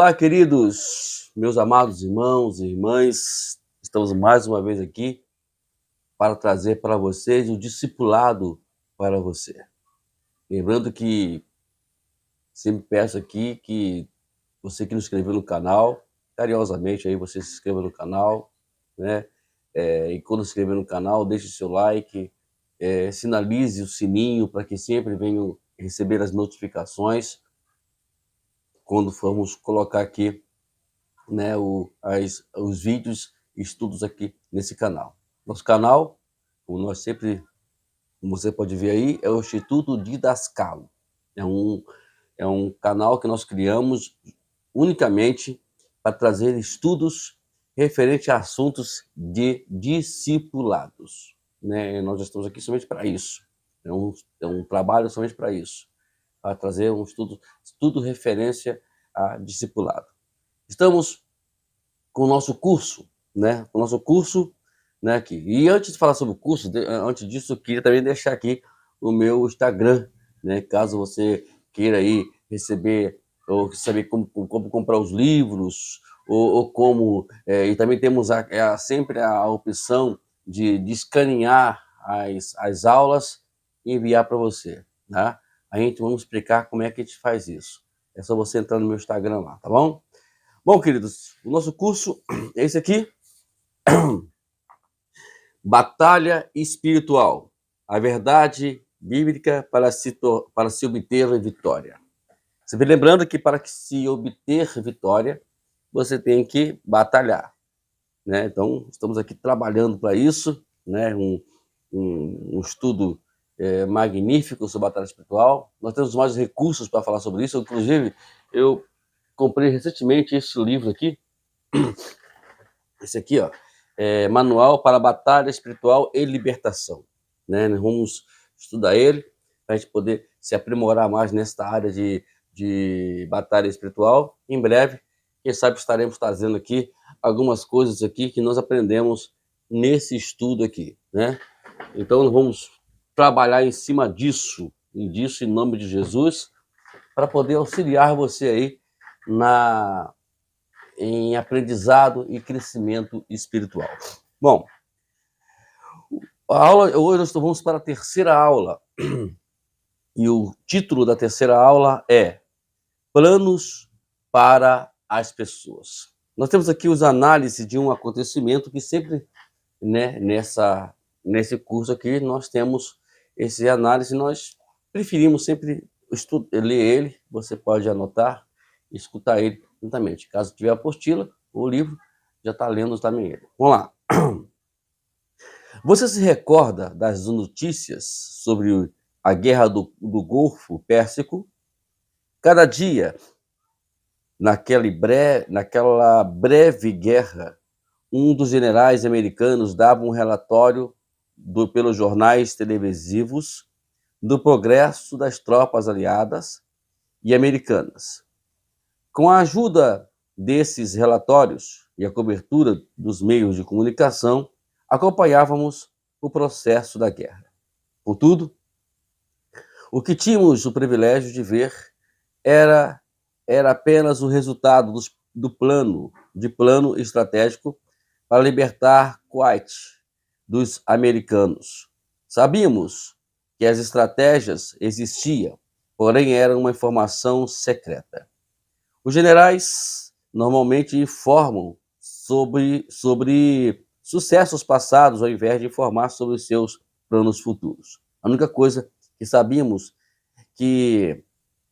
Olá, queridos, meus amados irmãos e irmãs, estamos mais uma vez aqui para trazer para vocês o discipulado para você. Lembrando que sempre peço aqui que você que não se inscreveu no canal, carinhosamente aí você se inscreva no canal, né? E quando se inscrever no canal, deixe seu like, sinalize o sininho para que sempre venham receber as notificações quando formos colocar aqui, né, os vídeos e estudos aqui nesse canal. Nosso canal, como você pode ver aí, é o Instituto Didascalo. É um canal que nós criamos unicamente para trazer estudos referentes a assuntos de discipulados, né? Nós estamos aqui somente para isso. É um trabalho somente para isso, para trazer um estudo referência a discipulado. Estamos com o nosso curso, né? O nosso curso, né, aqui. E antes de falar sobre o curso, antes disso, eu queria também deixar aqui o meu Instagram, né? Caso você queira aí receber ou saber como comprar os livros, ou como... e também temos sempre a opção de escanear as aulas e enviar para você, tá? A gente vamos explicar como é que a gente faz isso. É só você entrar no meu Instagram lá, tá bom? Bom, queridos, o nosso curso é esse aqui. Batalha espiritual. A verdade bíblica para se obter a vitória. Sempre lembrando que para se obter vitória, você tem que batalhar, né? Então, estamos aqui trabalhando para isso, né? Um estudo magnífico sobre batalha espiritual. Nós temos mais recursos para falar sobre isso. Inclusive, eu comprei recentemente esse livro aqui. Esse aqui, ó, Manual para Batalha Espiritual e Libertação, né? Nós vamos estudar ele para a gente poder se aprimorar mais nesta área de batalha espiritual. Em breve, quem sabe estaremos trazendo aqui algumas coisas aqui que nós aprendemos nesse estudo aqui, né? Então, nós vamos trabalhar em cima disso, em nome de Jesus, para poder auxiliar você aí em aprendizado e crescimento espiritual. Bom, hoje nós vamos para a terceira aula, e o título da terceira aula é Planos para as Pessoas. Nós temos aqui os análises de um acontecimento que sempre, né, nesse curso aqui, nós temos esse análise, nós preferimos sempre ler ele, você pode anotar e escutar ele juntamente. Caso tiver apostila, o livro já está lendo também ele. Vamos lá. Você se recorda das notícias sobre a guerra do Golfo Pérsico? Cada dia, naquela breve guerra, um dos generais americanos dava um relatório pelos jornais televisivos do progresso das tropas aliadas e americanas. Com a ajuda desses relatórios e a cobertura dos meios de comunicação, acompanhávamos o processo da guerra. Contudo, o que tínhamos o privilégio de ver era apenas o resultado do plano estratégico para libertar Kuwait dos americanos. Sabíamos que as estratégias existiam, porém era uma informação secreta. Os generais normalmente informam sobre sucessos passados ao invés de informar sobre os seus planos futuros. A única coisa que sabíamos que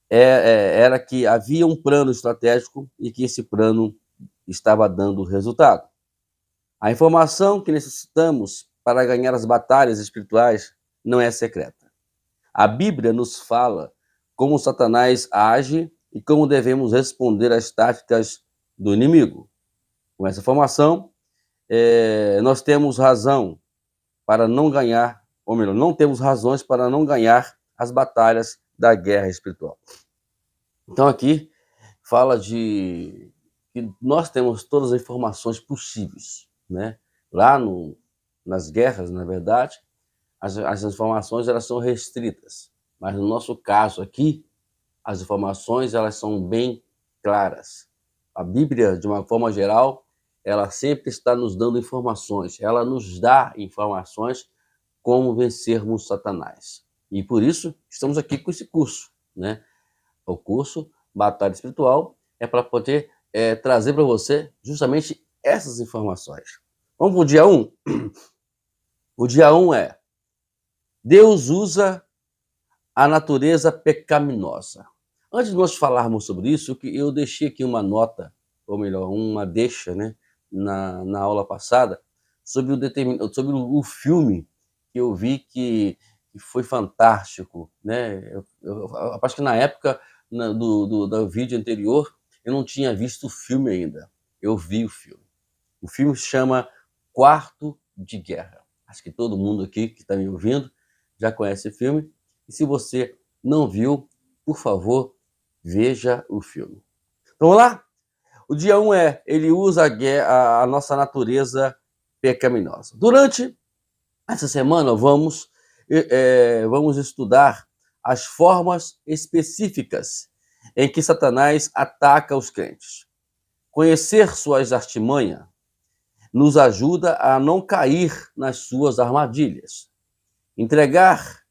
era que havia um plano estratégico e que esse plano estava dando resultado. A informação que necessitamos para ganhar as batalhas espirituais não é secreta. A Bíblia nos fala como Satanás age e como devemos responder às táticas do inimigo. Com essa informação, nós temos razão para não ganhar, ou melhor, não temos razões para não ganhar as batalhas da guerra espiritual. Então aqui fala que nós temos todas as informações possíveis, né? Lá nas guerras, na verdade, as informações elas são restritas, mas no nosso caso aqui, as informações elas são bem claras. A Bíblia, de uma forma geral, ela sempre está nos dando informações. Ela nos dá informações como vencermos Satanás. E por isso estamos aqui com esse curso, né? O curso Batalha Espiritual é para poder trazer para você justamente essas informações. Vamos para o dia 1? O dia 1 é: Deus usa a natureza pecaminosa. Antes de nós falarmos sobre isso, eu deixei aqui uma nota, ou melhor, uma deixa, né, na aula passada, sobre o filme que eu vi que foi fantástico, né? Eu acho que na época do vídeo anterior eu não tinha visto o filme ainda. Eu vi o filme. O filme se chama Quarto de Guerra. Acho que todo mundo aqui que está me ouvindo já conhece o filme. E se você não viu, por favor, veja o filme. Então, vamos lá? O dia 1 é: ele usa a nossa natureza pecaminosa. Durante essa semana, vamos estudar as formas específicas em que Satanás ataca os crentes. Conhecer suas artimanhas nos ajuda a não cair nas suas armadilhas.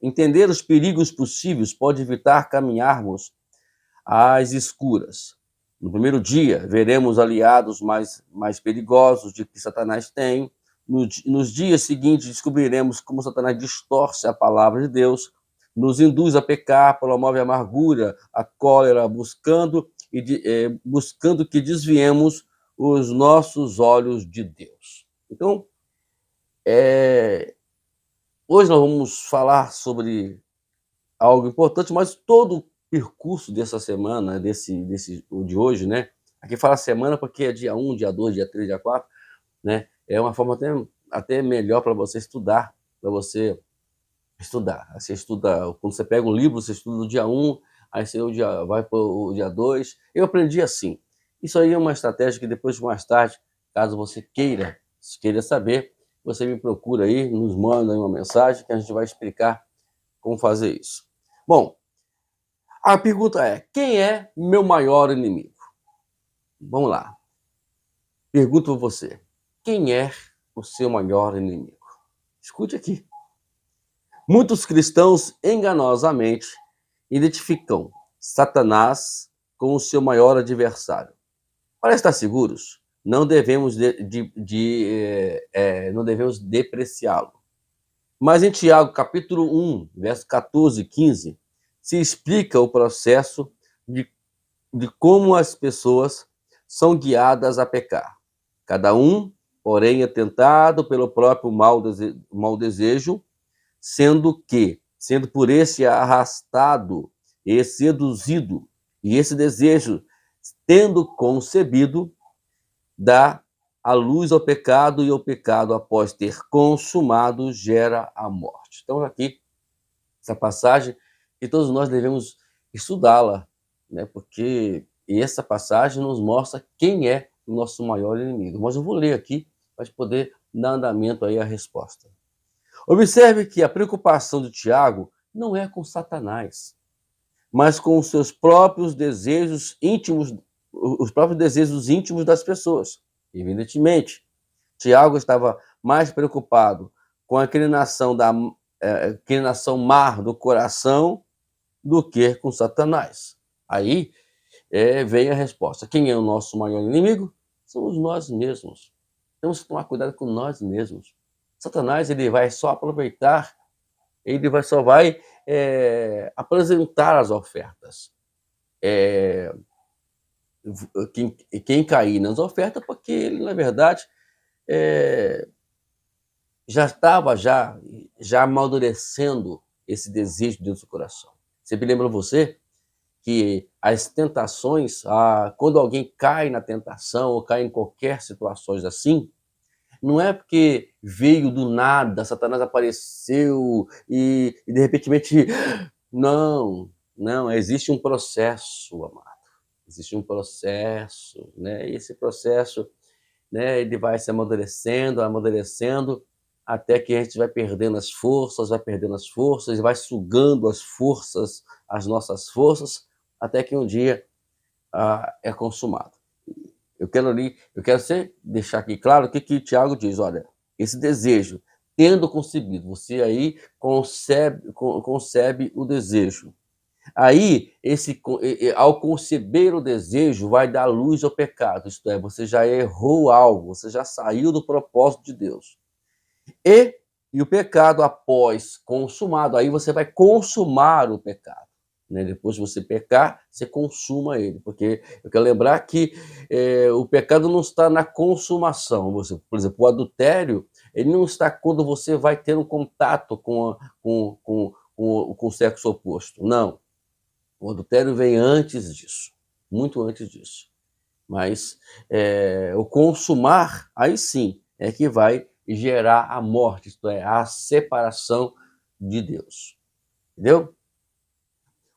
Entender os perigos possíveis pode evitar caminharmos às escuras. No primeiro dia, veremos aliados mais perigosos de que Satanás tem. Nos dias seguintes, descobriremos como Satanás distorce a palavra de Deus, nos induz a pecar, promove a amargura, a cólera, buscando que desviemos os nossos olhos de Deus. Então, hoje nós vamos falar sobre algo importante, mas todo o percurso dessa semana, de hoje, né? Aqui fala semana porque é dia 1, dia 2, dia 3, dia 4, né? É uma forma até melhor para você estudar, Você estuda, quando você pega um livro, você estuda no dia 1, aí você vai para o dia 2. Eu aprendi assim. Isso aí é uma estratégia que depois, mais tarde, caso você queira saber, você me procura aí, nos manda aí uma mensagem que a gente vai explicar como fazer isso. Bom, a pergunta é: quem é meu maior inimigo? Vamos lá. Pergunto a você: quem é o seu maior inimigo? Escute aqui. Muitos cristãos enganosamente identificam Satanás como o seu maior adversário. Para estar seguros, não devemos não devemos depreciá-lo. Mas em Tiago, capítulo 1, verso 14 e 15, se explica o processo de como as pessoas são guiadas a pecar. Cada um, porém, é tentado pelo próprio mau desejo, sendo por esse arrastado e seduzido, e esse desejo, tendo concebido, dá a luz ao pecado, e o pecado, após ter consumado, gera a morte. Então, aqui, essa passagem, que todos nós devemos estudá-la, né? Porque essa passagem nos mostra quem é o nosso maior inimigo. Mas eu vou ler aqui para poder dar andamento aí à resposta. Observe que a preocupação de Tiago não é com Satanás, mas com os seus próprios desejos íntimos, os próprios desejos íntimos das pessoas. Evidentemente, Tiago estava mais preocupado com a inclinação má do coração do que com Satanás. Aí vem a resposta. Quem é o nosso maior inimigo? Somos nós mesmos. Temos que tomar cuidado com nós mesmos. Satanás, ele vai só aproveitar, só vai apresentar as ofertas. Quem cair nas ofertas, porque ele, na verdade, já estava já amadurecendo esse desejo dentro do coração. Sempre lembro você que as tentações, quando alguém cai na tentação ou cai em qualquer situações assim, não é porque veio do nada, Satanás apareceu e de repente... Não, existe um processo, amado. Existe um processo, né? E esse processo, né, ele vai se amadurecendo, até que a gente vai perdendo as forças, e vai sugando as nossas forças, até que um dia é consumado. eu quero deixar aqui claro o que Tiago diz. Olha, esse desejo, tendo concebido, você aí concebe o desejo. Aí, ao conceber o desejo, vai dar luz ao pecado, isto é, você já errou algo, você já saiu do propósito de Deus. E o pecado, após consumado, aí você vai consumar o pecado. Né? Depois de você pecar, você consuma ele. Porque eu quero lembrar que o pecado não está na consumação. Por exemplo, o adultério, ele não está quando você vai ter um contato com o sexo oposto. Não. O adultério vem antes disso. Muito antes disso. Mas o consumar, aí sim, é que vai gerar a morte, isto é, a separação de Deus. Entendeu?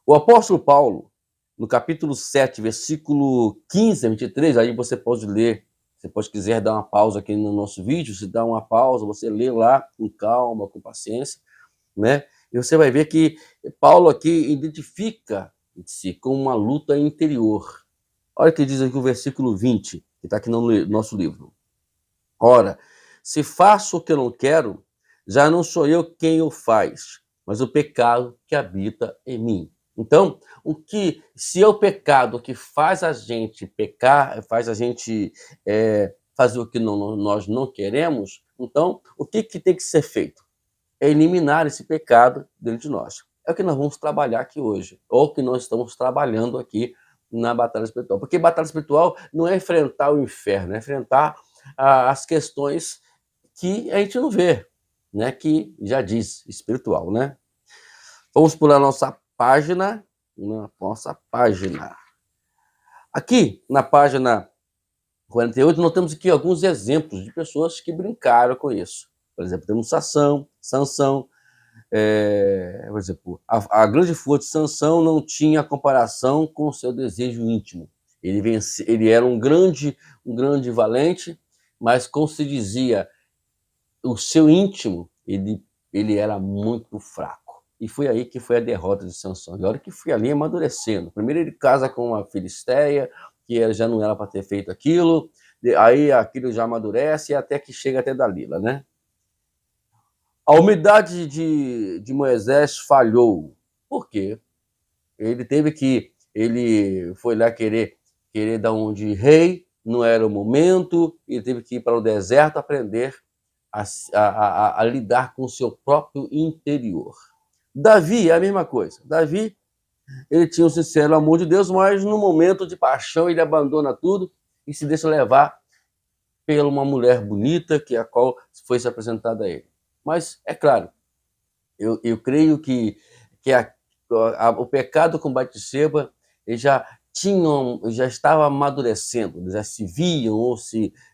O apóstolo Paulo, no capítulo 7, versículo 15 a 23, aí você pode ler, você pode quiser dar uma pausa aqui no nosso vídeo, se dá uma pausa, você lê lá com calma, com paciência, né? E você vai ver que Paulo aqui identifica-se com uma luta interior. Olha o que diz aqui o versículo 20, que está aqui no nosso livro. Ora, se faço o que eu não quero, já não sou eu quem o faz, mas o pecado que habita em mim. Então, se é o pecado que faz a gente pecar, faz a gente fazer o que nós não queremos, então, o que tem que ser feito? É eliminar esse pecado dentro de nós. É o que nós vamos trabalhar aqui hoje, ou o que nós estamos trabalhando aqui na batalha espiritual. Porque batalha espiritual não é enfrentar o inferno, é enfrentar as questões que a gente não vê, né? Que já diz espiritual, né? Vamos pular nossa página. Aqui, na página 48, nós temos aqui alguns exemplos de pessoas que brincaram com isso. Por exemplo, temos Sansão. Por exemplo, a grande força de Sansão não tinha comparação com o seu desejo íntimo. Ele era um grande valente, mas como se dizia, o seu íntimo, ele era muito fraco. E foi aí que foi a derrota de Sansão. E olha que foi ali amadurecendo. Primeiro ele casa com uma filisteia, que já não era para ter feito aquilo, aí aquilo já amadurece, até que chega até Dalila, né? A humildade de Moisés falhou. Por quê? Ele foi lá querer dar um de rei, não era o momento, ele teve que ir para o deserto aprender a lidar com o seu próprio interior. Davi é a mesma coisa. Davi, ele tinha um sincero amor de Deus, mas no momento de paixão ele abandona tudo e se deixa levar por uma mulher bonita, a qual foi se apresentada a ele. Mas, é claro, eu creio que o pecado com Batseba já estava amadurecendo, já se viam,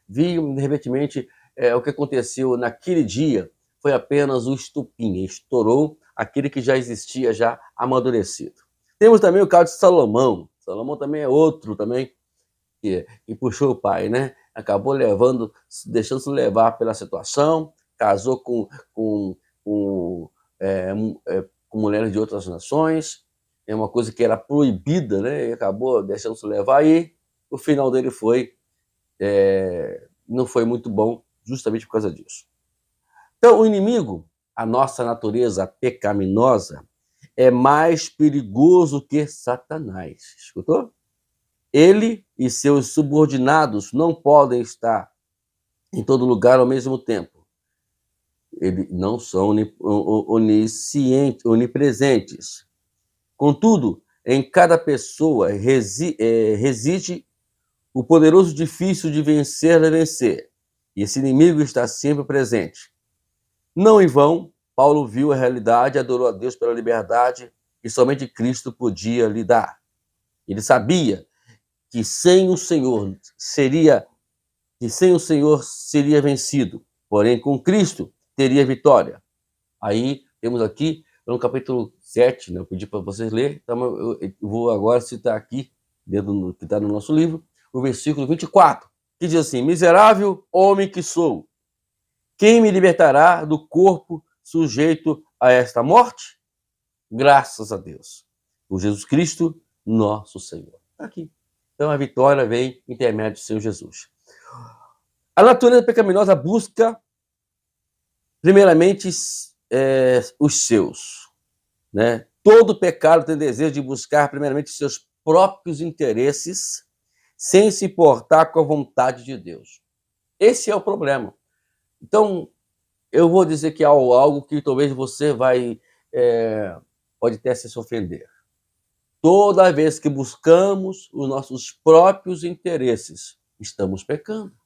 de repente, o que aconteceu naquele dia foi apenas o estupim, estourou aquele que já existia, já amadurecido. Temos também o caso de Salomão. Salomão também é outro também que puxou o pai, né? Acabou deixando-se levar pela situação, casou com mulheres de outras nações, é uma coisa que era proibida, né? E acabou deixando-se levar, e o final dele não foi muito bom, justamente por causa disso. Então, o inimigo, a nossa natureza pecaminosa, é mais perigoso que Satanás. Escutou? Ele e seus subordinados não podem estar em todo lugar ao mesmo tempo. Eles não são onipresentes. Contudo, em cada pessoa reside o poderoso difícil de vencer a vencer. E esse inimigo está sempre presente. Não em vão, Paulo viu a realidade e adorou a Deus pela liberdade que somente Cristo podia lhe dar. Ele sabia que sem o Senhor seria vencido, porém com Cristo teria vitória. Aí temos aqui no capítulo 7, né, eu pedi para vocês lerem, então eu vou agora citar aqui, que está no nosso livro, o versículo 24, que diz assim: miserável homem que sou, quem me libertará do corpo sujeito a esta morte? Graças a Deus, por Jesus Cristo, nosso Senhor. Está aqui. Então a vitória vem por intermédio do Senhor Jesus. A natureza pecaminosa busca, primeiramente, os seus, né? Todo pecado tem desejo de buscar, primeiramente, seus próprios interesses, sem se importar com a vontade de Deus. Esse é o problema. Então, eu vou dizer que há algo que talvez você pode até se ofender. Toda vez que buscamos os nossos próprios interesses, estamos pecando.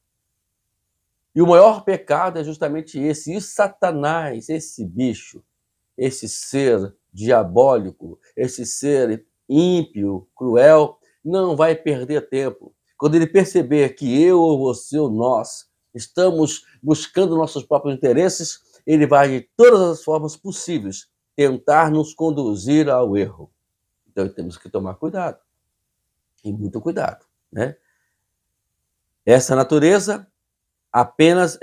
E o maior pecado é justamente esse. E Satanás, esse bicho, esse ser diabólico, esse ser ímpio, cruel, não vai perder tempo. Quando ele perceber que eu ou você ou nós estamos buscando nossos próprios interesses, ele vai, de todas as formas possíveis, tentar nos conduzir ao erro. Então temos que tomar cuidado, e muito cuidado, né? Essa natureza apenas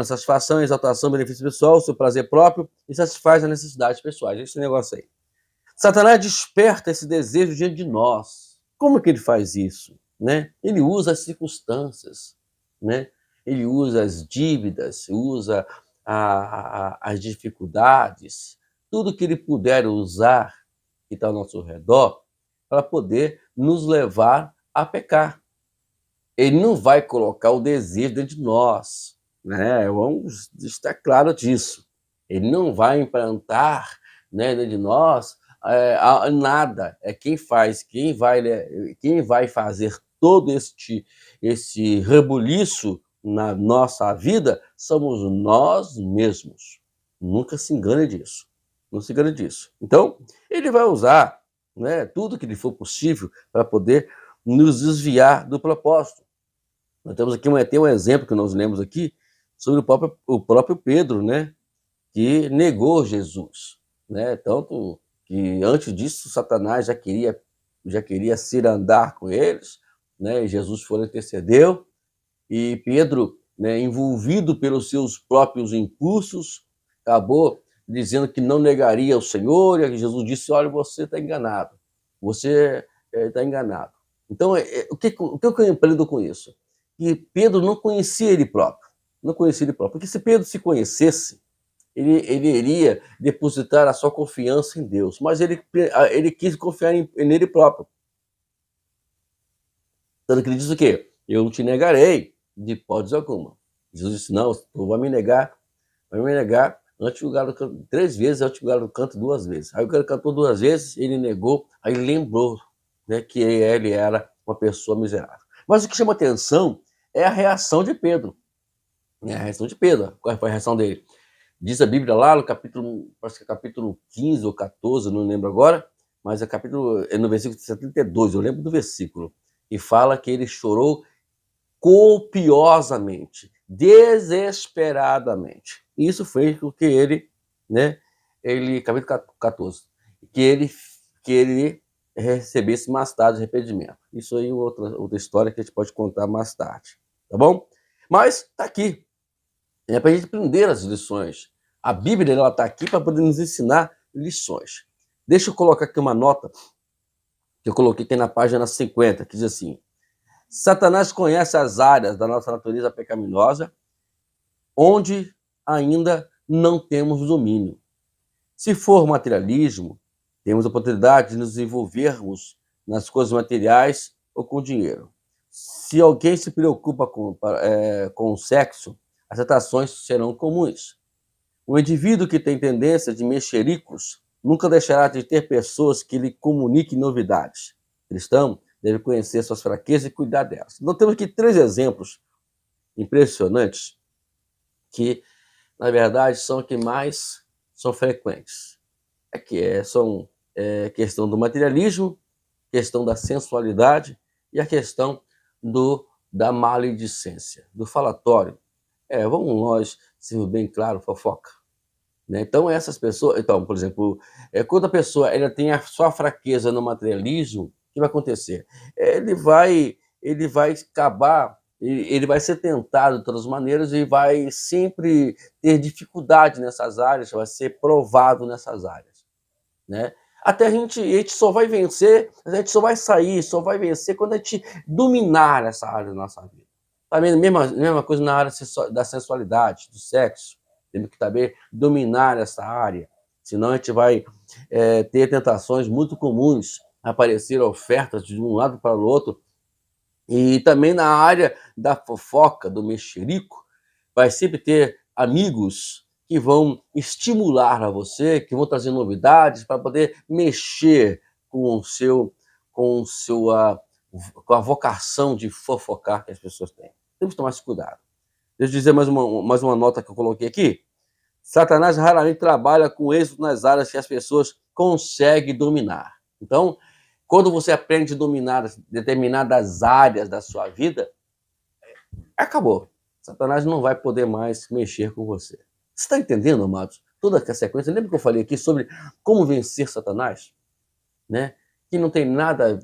satisfação, exaltação, benefício pessoal, seu prazer próprio, e satisfaz as necessidades pessoais. Esse negócio aí. Satanás desperta esse desejo diante de nós. Como que ele faz isso? Né? Ele usa as circunstâncias, né? Ele usa as dívidas, usa as dificuldades, tudo que ele puder usar que está ao nosso redor para poder nos levar a pecar. Ele não vai colocar o desejo dentro de nós, né? Vamos estar claro disso. Ele não vai implantar, né, dentro de nós nada. É quem faz, quem vai fazer todo esse rebuliço na nossa vida somos nós mesmos. Nunca se engane disso. Não se engane disso. Então, ele vai usar, né, tudo que lhe for possível para poder nos desviar do propósito. Nós temos aqui um exemplo que nós lemos aqui sobre o próprio Pedro, né, que negou Jesus, né? Tanto que antes disso Satanás já queria cirandar com eles, né? E Jesus foi intercedeu e Pedro, né, envolvido pelos seus próprios impulsos, acabou dizendo que não negaria o Senhor, e Jesus disse: olha, você está enganado, você está enganado. Então, o que eu aprendo com isso? Que Pedro não conhecia ele próprio, porque se Pedro se conhecesse, ele iria depositar a sua confiança em Deus, mas ele quis confiar nele próprio. Tanto que ele diz o quê? Eu não te negarei, de hipótese alguma. Jesus disse: não, tu vai me negar antes que o galo cante 3 vezes, antes que o galo cante 2 vezes. Aí o galo cantou 2 vezes, ele negou, aí ele lembrou, né, que ele era uma pessoa miserável. Mas o que chama atenção é a reação de Pedro. A reação de Pedro. Qual foi a reação dele? Diz a Bíblia lá no capítulo, acho que é capítulo 15 ou 14, não lembro agora, mas é no versículo 72, eu lembro do versículo, e fala que ele chorou copiosamente, desesperadamente. E isso fez com que ele, né, capítulo 14, que ele recebesse mais tarde arrependimento. Isso aí é outra história que a gente pode contar mais tarde, tá bom? Mas tá aqui, é para a gente aprender as lições. A Bíblia está aqui para poder nos ensinar lições. Deixa eu colocar aqui uma nota que eu coloquei aqui na página 50, que diz assim: Satanás conhece as áreas da nossa natureza pecaminosa onde ainda não temos domínio. Se for materialismo, temos a oportunidade de nos envolvermos nas coisas materiais ou com dinheiro. Se alguém se preocupa com o sexo, as atrações serão comuns. O indivíduo que tem tendência de mexericos nunca deixará de ter pessoas que lhe comuniquem novidades. O cristão deve conhecer suas fraquezas e cuidar delas. Nós temos aqui 3 exemplos impressionantes que, na verdade, são os que mais são frequentes. São questão do materialismo, questão da sensualidade e a questão da maledicência, do falatório. Vamos nós ser bem claro, fofoca. Né? Então, essas pessoas... Então, por exemplo, quando a pessoa ela tem a sua fraqueza no materialismo, o que vai acontecer? Ele vai acabar, ele vai ser tentado de todas as maneiras e vai sempre ter dificuldade nessas áreas, vai ser provado nessas áreas. Né? Até a gente só vai vencer, a gente só vai sair, só vai vencer quando a gente dominar essa área da nossa vida. Também mesma coisa na área da sensualidade, do sexo. Temos que também dominar essa área, senão a gente vai ter tentações muito comuns, aparecer ofertas de um lado para o outro. E também na área da fofoca, do mexerico, vai sempre ter amigos que vão estimular a você, que vão trazer novidades para poder mexer com com a vocação de fofocar que as pessoas têm. Temos que tomar esse cuidado. Deixa eu dizer mais uma nota que eu coloquei aqui. Satanás raramente trabalha com êxito nas áreas que as pessoas conseguem dominar. Então, quando você aprende a dominar determinadas áreas da sua vida, acabou. Satanás não vai poder mais mexer com você. Você está entendendo, amados? Toda a sequência. Lembra que eu falei aqui sobre como vencer Satanás? Né? Que não tem nada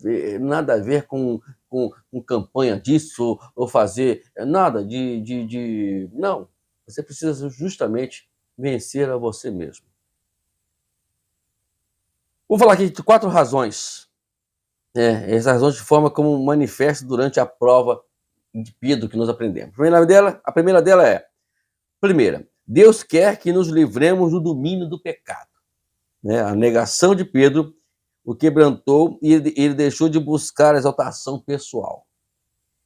a ver com campanha disso, ou fazer nada Não. Você precisa justamente vencer a você mesmo. Vou falar aqui de 4 razões. Essas razões de forma como manifesta durante a prova de Pedro que nós aprendemos. A primeira dela é: primeira, Deus quer que nos livremos do domínio do pecado. A negação de Pedro o quebrantou e ele deixou de buscar a exaltação pessoal.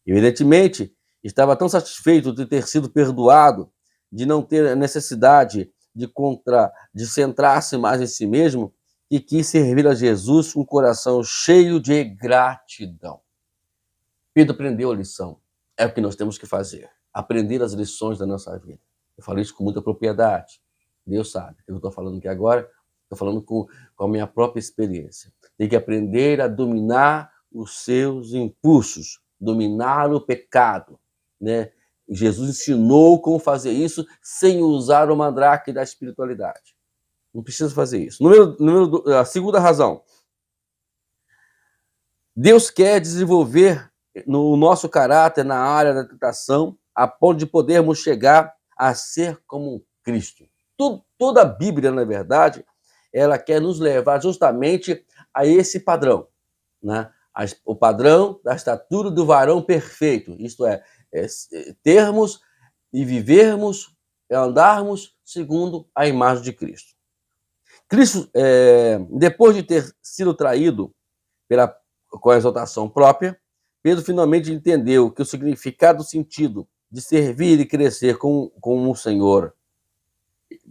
Evidentemente, estava tão satisfeito de ter sido perdoado, de não ter a necessidade de centrar-se mais em si mesmo, que quis servir a Jesus com um coração cheio de gratidão. Pedro aprendeu a lição. É o que nós temos que fazer. Aprender as lições da nossa vida. Eu falo isso com muita propriedade. Deus sabe. Eu estou falando aqui agora, estou falando com a minha própria experiência. Tem que aprender a dominar os seus impulsos, dominar o pecado. Jesus ensinou como fazer isso sem usar o mandrake da espiritualidade. Não precisa fazer isso. A segunda razão. Deus quer desenvolver no nosso caráter, na área da tentação, a ponto de podermos chegar a ser como Cristo. Toda a Bíblia, na verdade, ela quer nos levar justamente a esse padrão. O padrão da estatura do varão perfeito. Isto é termos e vivermos, andarmos segundo a imagem de Cristo. Cristo, depois de ter sido traído com a exaltação própria, Pedro finalmente entendeu que o significado, o sentido de servir e crescer com o Senhor.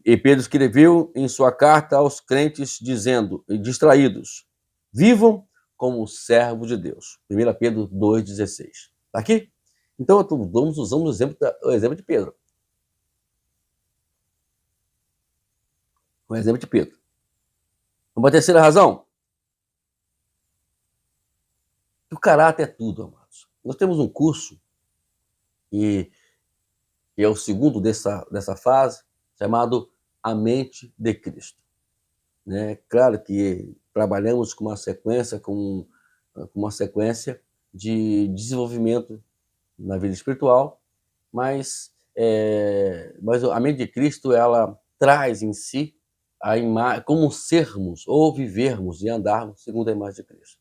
E Pedro escreveu em sua carta aos crentes, dizendo, distraídos, vivam como servos de Deus. 1 Pedro 2,16. Está aqui? Então, vamos usar o exemplo de Pedro. O exemplo de Pedro. Uma terceira razão. O caráter é tudo, amados. Nós temos um curso, que é o segundo dessa fase, chamado A Mente de Cristo. Claro que trabalhamos com uma sequência, de desenvolvimento na vida espiritual, mas a Mente de Cristo, ela traz em si como sermos ou vivermos e andarmos segundo a imagem de Cristo.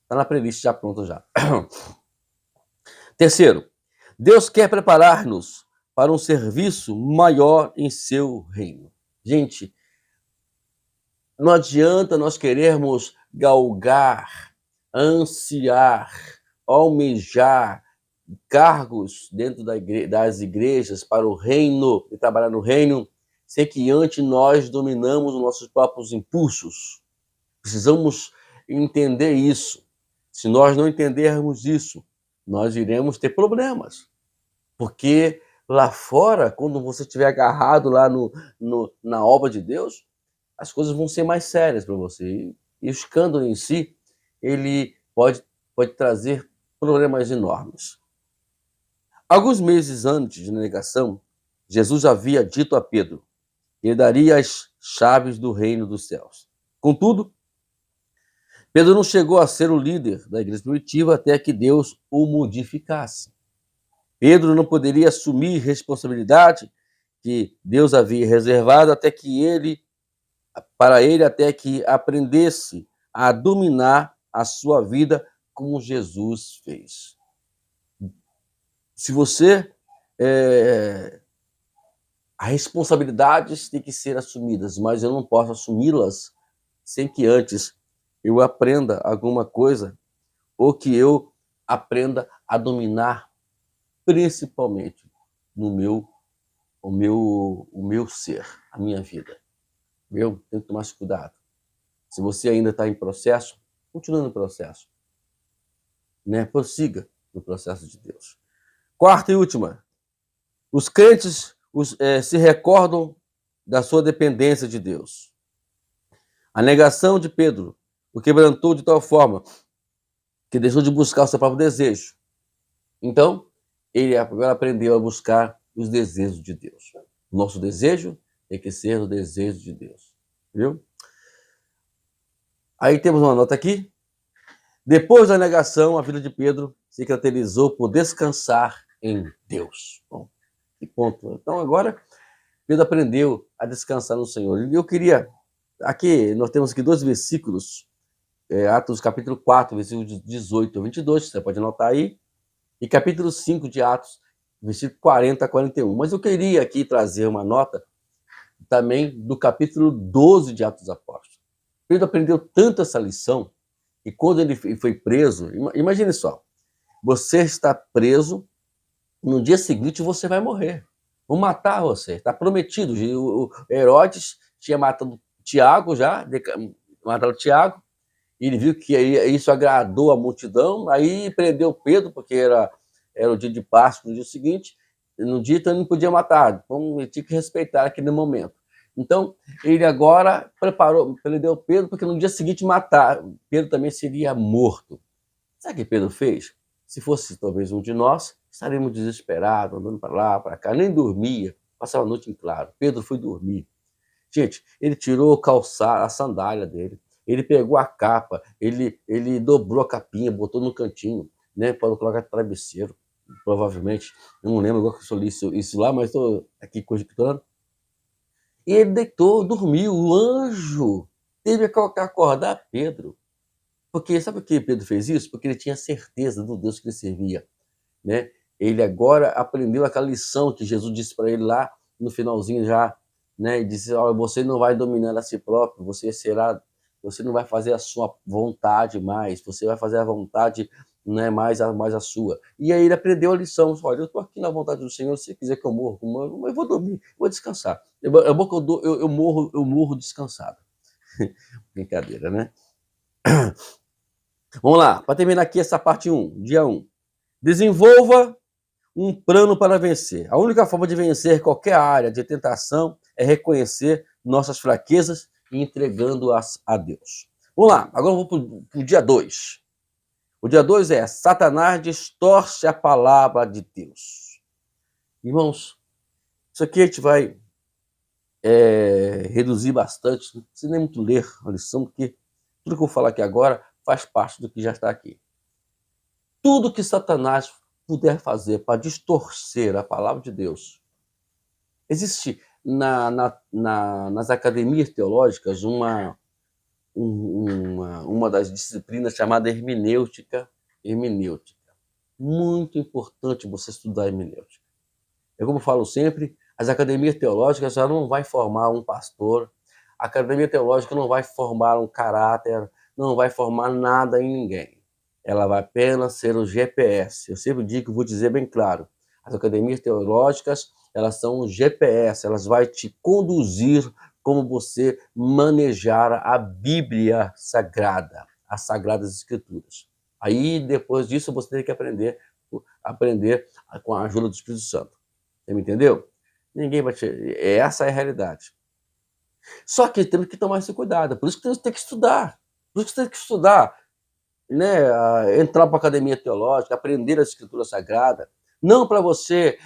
Está na playlist já pronta já. Terceiro, Deus quer preparar-nos para um serviço maior em seu reino. Gente, não adianta nós querermos galgar, ansiar, almejar cargos dentro das igrejas para o reino e trabalhar no reino, sem que antes nós dominamos os nossos próprios impulsos. Precisamos entender isso. Se nós não entendermos isso, nós iremos ter problemas. Porque lá fora, quando você estiver agarrado lá na obra de Deus, as coisas vão ser mais sérias para você. E o escândalo em si, ele pode trazer problemas enormes. Alguns meses antes da negação, Jesus havia dito a Pedro que ele daria as chaves do reino dos céus. Contudo, Pedro não chegou a ser o líder da igreja primitiva até que Deus o modificasse. Pedro não poderia assumir responsabilidade que Deus havia reservado até que ele para ele até que aprendesse a dominar a sua vida como Jesus fez. Se você... as responsabilidades têm que ser assumidas, mas eu não posso assumi-las sem que antes eu aprenda alguma coisa ou que eu aprenda a dominar principalmente no meu ser, a minha vida. Eu tenho que tomar esse cuidado. Se você ainda está em processo, continue no processo. Né? Prossiga no processo de Deus. Quarta e última. Os crentes se recordam da sua dependência de Deus. A negação de Pedro o quebrantou de tal forma que deixou de buscar o seu próprio desejo. Então, ele agora aprendeu a buscar os desejos de Deus. Nosso desejo tem que ser o desejo de Deus. Viu? Aí temos uma nota aqui. Depois da negação, a vida de Pedro se caracterizou por descansar em Deus. Bom, que ponto. Então agora Pedro aprendeu a descansar no Senhor. E eu queria... Aqui, nós temos aqui 2 versículos. Atos capítulo 4, versículos 18 a 22. Você pode anotar aí. E capítulo 5 de Atos, versículo 40 a 41. Mas eu queria aqui trazer uma nota também do capítulo 12 de Atos dos Apóstolos. Pedro aprendeu tanto essa lição que quando ele foi preso, imagine só, você está preso, no dia seguinte você vai morrer. Vão matar você, está prometido. O Herodes tinha matado Tiago já, matado Tiago, e ele viu que isso agradou a multidão, aí prendeu Pedro, porque era o dia de Páscoa, no dia seguinte, no dia então ele não podia matar, então ele tinha que respeitar aquele momento. Então, ele agora prendeu Pedro, porque no dia seguinte matar, Pedro também seria morto. Sabe o que Pedro fez? Se fosse talvez um de nós, estaríamos desesperados, andando para lá, para cá, nem dormia, passava a noite em claro. Pedro foi dormir. Gente, ele tirou a sandália dele, ele pegou a capa, ele dobrou a capinha, botou no cantinho, né, para colocar travesseiro, provavelmente. Eu não lembro agora que eu li isso lá, mas estou aqui conjecturando. E ele deitou, dormiu. O anjo teve que acordar Pedro. Porque sabe por que Pedro fez isso? Porque ele tinha certeza do Deus que ele servia. Né? Ele agora aprendeu aquela lição que Jesus disse para ele lá no finalzinho já. Né? E disse, olha, você não vai dominar a si próprio, você não vai fazer a sua vontade mais, você vai fazer a vontade, né, mais a sua. E aí ele aprendeu a lição. Olha, eu estou aqui na vontade do Senhor, se quiser que eu morra, eu vou dormir, vou descansar. É bom que eu morro descansado. Brincadeira, né? Vamos lá, para terminar aqui essa parte 1, dia 1. Desenvolva um plano para vencer. A única forma de vencer qualquer área de tentação é reconhecer nossas fraquezas e entregando-as a Deus. Vamos lá, agora eu vou para o dia 2. O dia 2 é Satanás distorce a palavra de Deus. Irmãos, isso aqui a gente vai reduzir bastante, não precisa nem muito ler a lição, porque tudo que eu vou falar aqui agora faz parte do que já está aqui. Tudo que Satanás puder fazer para distorcer a palavra de Deus. Existe nas academias teológicas uma das disciplinas chamada hermenêutica. Muito importante você estudar hermenêutica. É como eu falo sempre, as academias teológicas já não vai formar um pastor, a academia teológica não vai formar um caráter, não vai formar nada em ninguém. Ela vai apenas ser o GPS. Eu sempre digo, vou dizer bem claro, as academias teológicas, elas são o GPS, elas vão te conduzir como você manejar a Bíblia Sagrada, as Sagradas Escrituras. Aí, depois disso, você tem que aprender com a ajuda do Espírito Santo. Você me entendeu? Ninguém vai te... Essa é a realidade. Só que temos que tomar esse cuidado, por isso que temos que estudar. Por isso que tem que estudar, né? Entrar para a academia teológica, aprender a Escritura Sagrada. Não para você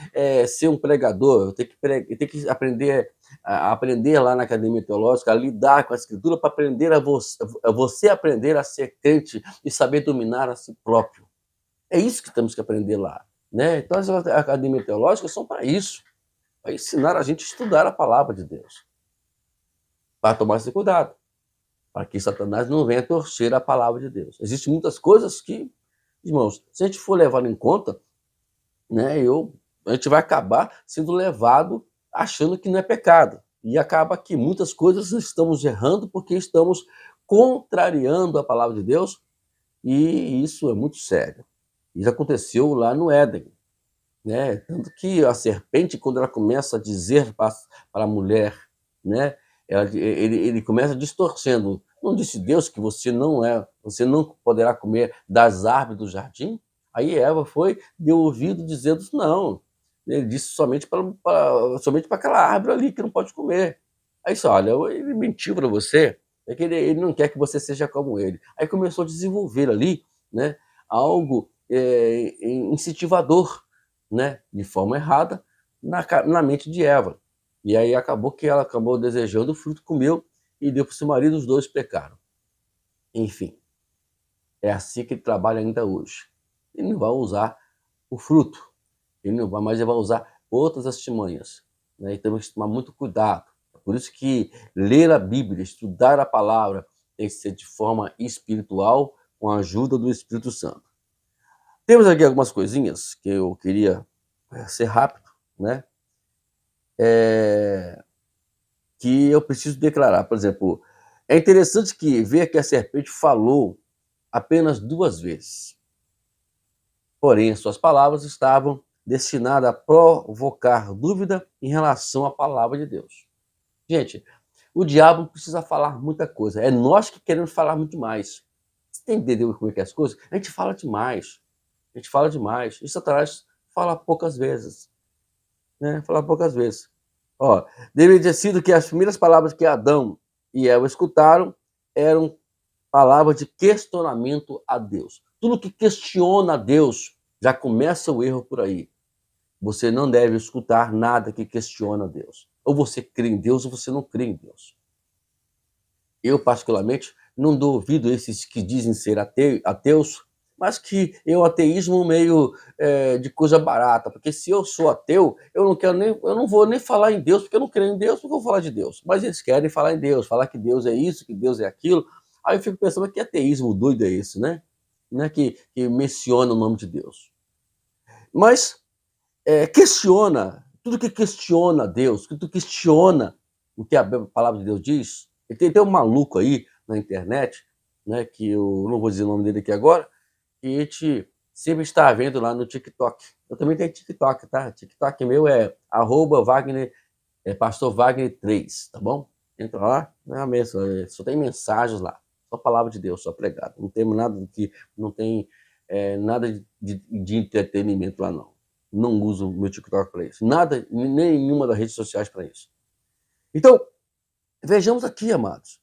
ser um pregador, tem que aprender lá na academia teológica, a lidar com a Escritura para aprender você aprender a ser crente e saber dominar a si próprio. É isso que temos que aprender lá. Né? Então as academias teológicas são para isso, para ensinar a gente a estudar a palavra de Deus. para tomar esse cuidado, para que Satanás não venha torcer a palavra de Deus. Existem muitas coisas que, irmãos, se a gente for levar em conta, né, a gente vai acabar sendo levado achando que não é pecado. E acaba que muitas coisas estamos errando porque estamos contrariando a palavra de Deus, e isso é muito sério. Isso aconteceu lá no Éden, né? Tanto que a serpente, quando ela começa a dizer para a mulher, né, ele começa distorcendo. Não disse Deus que você não poderá comer das árvores do jardim? Aí Eva deu ouvido dizendo não. Ele disse somente para aquela árvore ali que não pode comer. Aí só, olha, ele mentiu para você, é que ele não quer que você seja como ele. Aí começou a desenvolver ali, né, algo incentivador, né, de forma errada, na mente de Eva. E aí acabou que ela acabou desejando o fruto, comeu e deu para o seu marido, os dois pecaram. Enfim, é assim que ele trabalha ainda hoje. Ele não vai usar o fruto, ele não vai, mas ele vai usar outras artimanhas, né? E temos que tomar muito cuidado. Por isso que ler a Bíblia, estudar a palavra, tem que ser de forma espiritual, com a ajuda do Espírito Santo. Temos aqui algumas coisinhas que eu queria ser rápido, né? Que eu preciso declarar. Por exemplo, é interessante ver que a serpente falou apenas 2 vezes. Porém, suas palavras estavam destinadas a provocar dúvida em relação à palavra de Deus. Gente, o diabo precisa falar muita coisa. É nós que queremos falar muito mais. Você entendeu como é que é as coisas? A gente fala demais. A gente fala demais. E Satanás fala poucas vezes. Né? Fala poucas vezes. Ó, deveria ter sido que as primeiras palavras que Adão e Eva escutaram eram palavras de questionamento a Deus. Tudo que questiona a Deus, já começa o erro por aí. Você não deve escutar nada que questiona a Deus. Ou você crê em Deus ou você não crê em Deus. Eu, particularmente, não dou ouvido a esses que dizem ser ateus, mas que é um ateísmo meio de coisa barata, porque se eu sou ateu, eu não vou nem falar em Deus, porque eu não creio em Deus, porque eu vou falar de Deus. Mas eles querem falar em Deus, falar que Deus é isso, que Deus é aquilo. Aí eu fico pensando, que ateísmo doido é esse, né? Não é que menciona o nome de Deus. Mas questiona, tudo que questiona Deus, tudo que questiona o que a palavra de Deus diz. E tem um maluco aí na internet, né, que eu não vou dizer o nome dele aqui agora, e a gente sempre está vendo lá no TikTok. Eu também tenho TikTok, tá? TikTok meu é @Wagner, Pastor Wagner 3, tá bom? Entra lá, não é mesmo, só tem mensagens lá, só palavra de Deus, só pregado. Não tem nada não tem nada de entretenimento lá, não. Não uso o meu TikTok para isso. Nada, nenhuma das redes sociais para isso. Então, vejamos aqui, amados.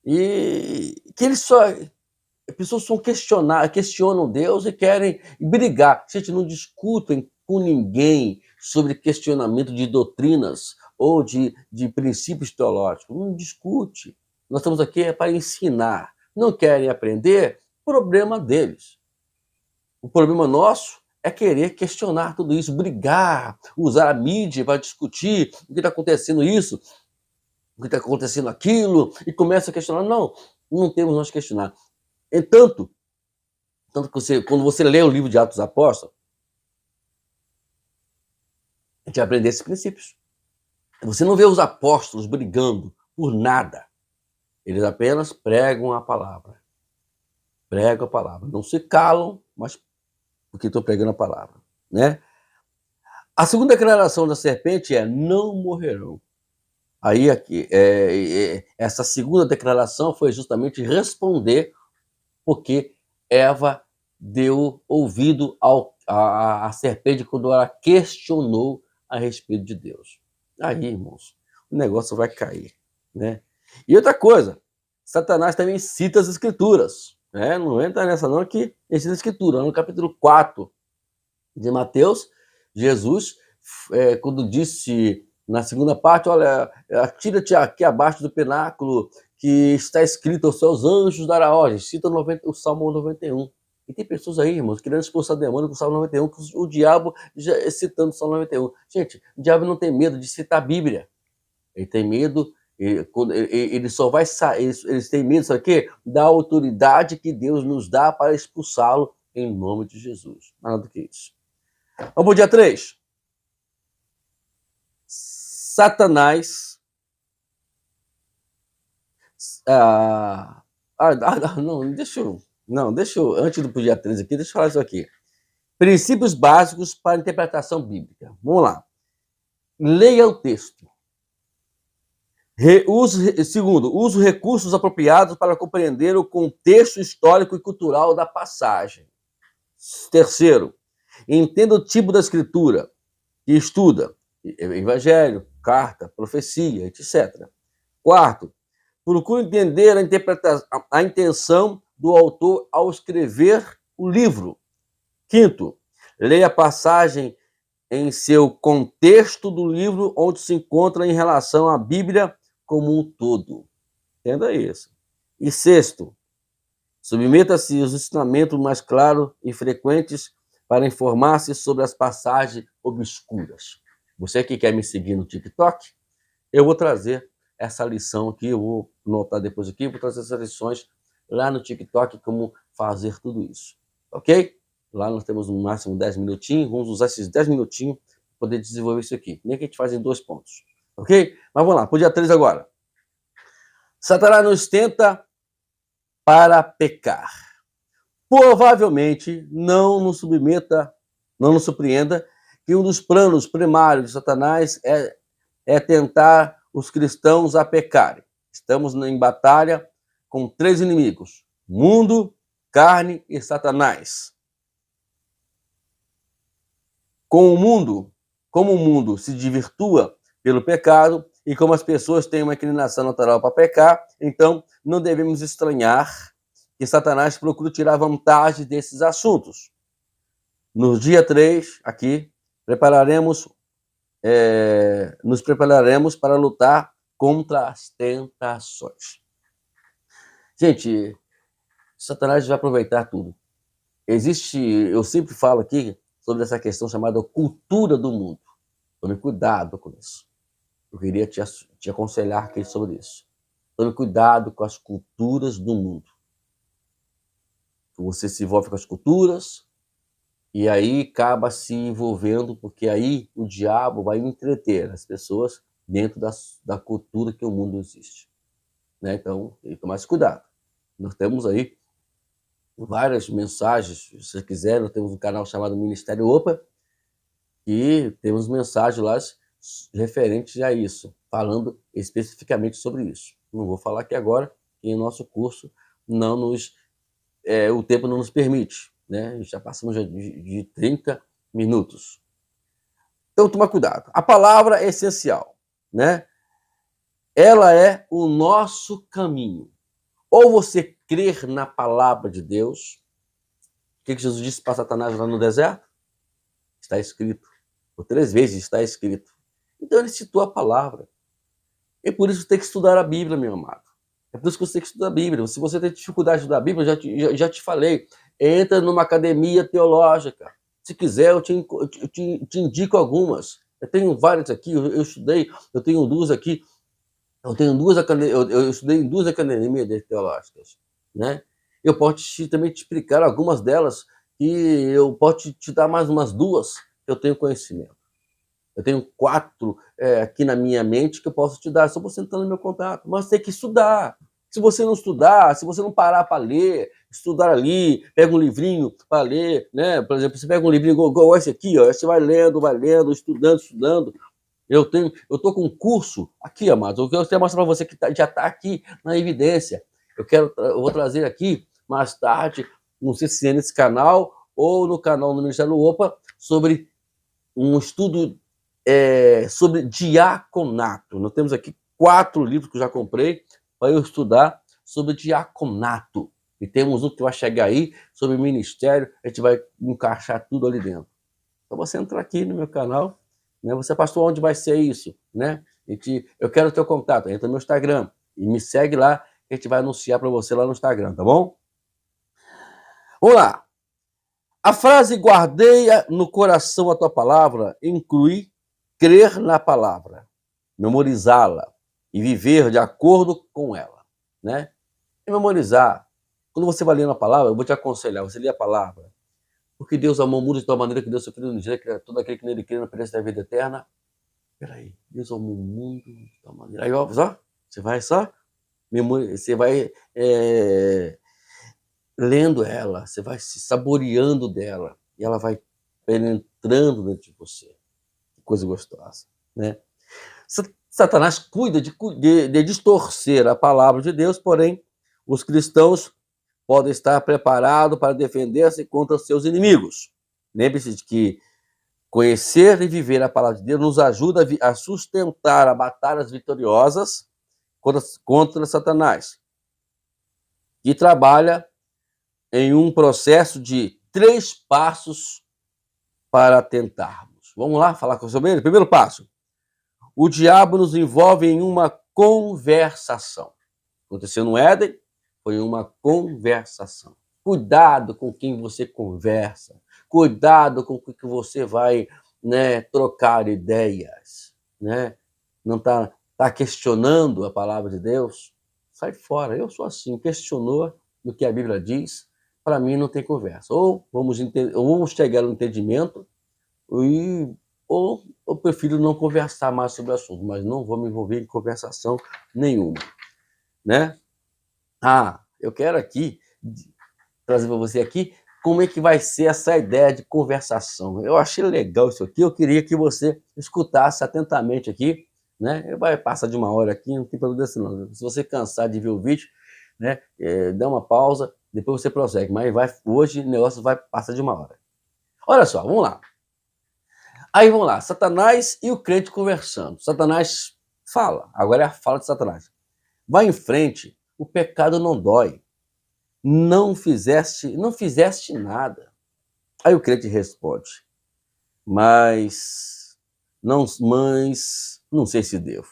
E que pessoas questionam Deus e querem brigar. Gente, não discutem com ninguém sobre questionamento de doutrinas ou de princípios teológicos. Não discute. Nós estamos aqui para ensinar. Não querem aprender? Problema deles. O problema nosso é querer questionar tudo isso, brigar, usar a mídia para discutir o que está acontecendo isso, o que está acontecendo aquilo, e começa a questionar. Não temos nós questionar. Tanto que quando você lê o livro de Atos dos Apóstolos, a gente vai aprender esses princípios. Você não vê os apóstolos brigando por nada. Eles apenas pregam a palavra. Pregam a palavra. Não se calam, mas porque estou pregando a palavra, né? A segunda declaração da serpente é: não morrerão. Aí aqui, essa segunda declaração foi justamente responder porque Eva deu ouvido à serpente quando ela questionou a respeito de Deus. Aí, irmãos, o negócio vai cair, né? E outra coisa, Satanás também cita as Escrituras. Não entra nessa não, que ensina a Escritura. No capítulo 4 de Mateus, Jesus, quando disse na segunda parte, olha, atira-te aqui abaixo do pináculo, que está escrito, aos seus anjos dará ordem. Cita o Salmo 91. E tem pessoas aí, irmãos, querendo expulsar demônio com o Salmo 91, com o diabo citando o Salmo 91. Gente, o diabo não tem medo de citar a Bíblia. Ele tem medo Ele só vai sair, eles têm medo, sabe o quê? Da autoridade que Deus nos dá para expulsá-lo em nome de Jesus. Nada do que isso. Vamos para o dia 3. Satanás. Deixa eu, antes do dia 3 aqui, deixa eu falar isso aqui. Princípios básicos para a interpretação bíblica. Vamos lá. Leia o texto. Segundo, use recursos apropriados para compreender o contexto histórico e cultural da passagem. Terceiro, entenda o tipo da escritura que estuda, evangelho, carta, profecia, etc. Quarto, procure entender a intenção do autor ao escrever o livro. Quinto, leia a passagem em seu contexto do livro onde se encontra em relação à Bíblia como um todo. Entenda isso. E sexto, submeta-se aos ensinamentos mais claros e frequentes para informar-se sobre as passagens obscuras. Você que quer me seguir no TikTok, eu vou trazer essa lição aqui, eu vou anotar depois aqui, vou trazer essas lições lá no TikTok, como fazer tudo isso. Ok? Lá nós temos no máximo 10 minutinhos, vamos usar esses 10 minutinhos para poder desenvolver isso aqui. Nem que a gente faz em 2 pontos. Ok? Mas vamos lá, para o dia 3 agora. Satanás nos tenta para pecar. Provavelmente não nos surpreenda que um dos planos primários de Satanás é tentar os cristãos a pecarem. Estamos em batalha com 3 inimigos: mundo, carne e Satanás. Como o mundo se desvirtua pelo pecado e como as pessoas têm uma inclinação natural para pecar, então não devemos estranhar que Satanás procura tirar vantagem desses assuntos. No dia 3, aqui, nos prepararemos para lutar contra as tentações. Gente, Satanás vai aproveitar tudo. Eu sempre falo aqui sobre essa questão chamada cultura do mundo. Tome cuidado com isso. Eu queria te aconselhar aqui sobre isso. Tome cuidado com as culturas do mundo. Você se envolve com as culturas e aí acaba se envolvendo, porque aí o diabo vai entreter as pessoas dentro da cultura que o mundo existe. Né? Então, tem que tomar esse cuidado. Nós temos aí várias mensagens, se você quiser, nós temos um canal chamado Ministério Opa, e temos mensagens lá referentes a isso, falando especificamente sobre isso. Não vou falar aqui agora, que em nosso curso o tempo não nos permite, né? Já passamos de 30 minutos. Então, toma cuidado. A palavra é essencial, né? Ela é o nosso caminho. Ou você crer na palavra de Deus. O que Jesus disse para Satanás lá no deserto? Está escrito. Por 3 vezes está escrito. Então ele citou a palavra. E por isso tem que estudar a Bíblia, meu amado. É por isso que você tem que estudar a Bíblia. Se você tem dificuldade de estudar a Bíblia, já te falei. Entra numa academia teológica. Se quiser, eu te indico algumas. Eu tenho várias aqui, eu estudei, eu tenho 2 aqui. Eu estudei em 2 academias teológicas, né? Eu posso também te explicar algumas delas e eu posso te dar mais umas 2 que eu tenho conhecimento. Eu tenho 4 aqui na minha mente que eu posso te dar, só você entrar no meu contato. Mas tem que estudar. Se você não estudar, se você não parar para ler, estudar ali, pega um livrinho para ler, né? Por exemplo, você pega um livrinho igual esse aqui, ó, você vai lendo, estudando. Eu estou com um curso aqui, amados. Eu quero mostrar para você que já está aqui na evidência. Eu vou trazer aqui mais tarde, não sei se é nesse canal ou no canal do Ministério Opa, sobre um estudo sobre diaconato. Nós temos aqui 4 livros que eu já comprei para eu estudar sobre diaconato. E temos um que vai chegar aí sobre ministério, a gente vai encaixar tudo ali dentro. Então você entra aqui no meu canal, né? Você, pastor, onde vai ser isso? Né? Eu quero o teu contato, entra no meu Instagram e me segue lá, que a gente vai anunciar para você lá no Instagram, tá bom? Vamos lá. A frase guardeia no coração a tua palavra inclui crer na palavra, memorizá-la, e viver de acordo com ela, né? E memorizar. Quando você vai lendo a palavra, eu vou te aconselhar, você lê a palavra. Porque Deus amou o mundo de tal maneira que Deus seu Filho unigênito, que todo aquele que nele crê não pereça da vida eterna. Peraí, Deus amou o mundo de tal maneira. Aí, ó, você vai só, você vai lendo ela, você vai se saboreando dela, e ela vai penetrando dentro de você. Que coisa gostosa, né? Satanás cuida de distorcer a palavra de Deus, porém, os cristãos podem estar preparados para defender-se contra os seus inimigos. Lembre-se de que conhecer e viver a palavra de Deus nos ajuda a sustentar as batalhas vitoriosas contra Satanás, que trabalha em um processo de 3 passos para tentarmos. Vamos lá falar sobre ele? Primeiro passo. O diabo nos envolve em uma conversação. Aconteceu no Éden, foi uma conversação. Cuidado com quem você conversa. Cuidado com o que você vai, né, trocar ideias. Né? Não está questionando a palavra de Deus? Sai fora. Eu sou assim, questionou do que a Bíblia diz, para mim não tem conversa. Ou vamos chegar ao entendimento, ou eu prefiro não conversar mais sobre o assunto, mas não vou me envolver em conversação nenhuma. Né? Eu quero aqui trazer para você aqui como é que vai ser essa ideia de conversação. Eu achei legal isso aqui, eu queria que você escutasse atentamente aqui, né? Vai passar de 1 hora aqui, não tem problema assim não. Se você cansar de ver o vídeo, né, dá uma pausa, depois você prossegue, mas hoje o negócio vai passar de 1 hora. Olha só, vamos lá. Aí vamos lá, Satanás e o crente conversando. Satanás fala, agora é a fala de Satanás. Vai em frente, o pecado não dói. Não fizeste nada. Aí o crente responde, mas não sei se devo.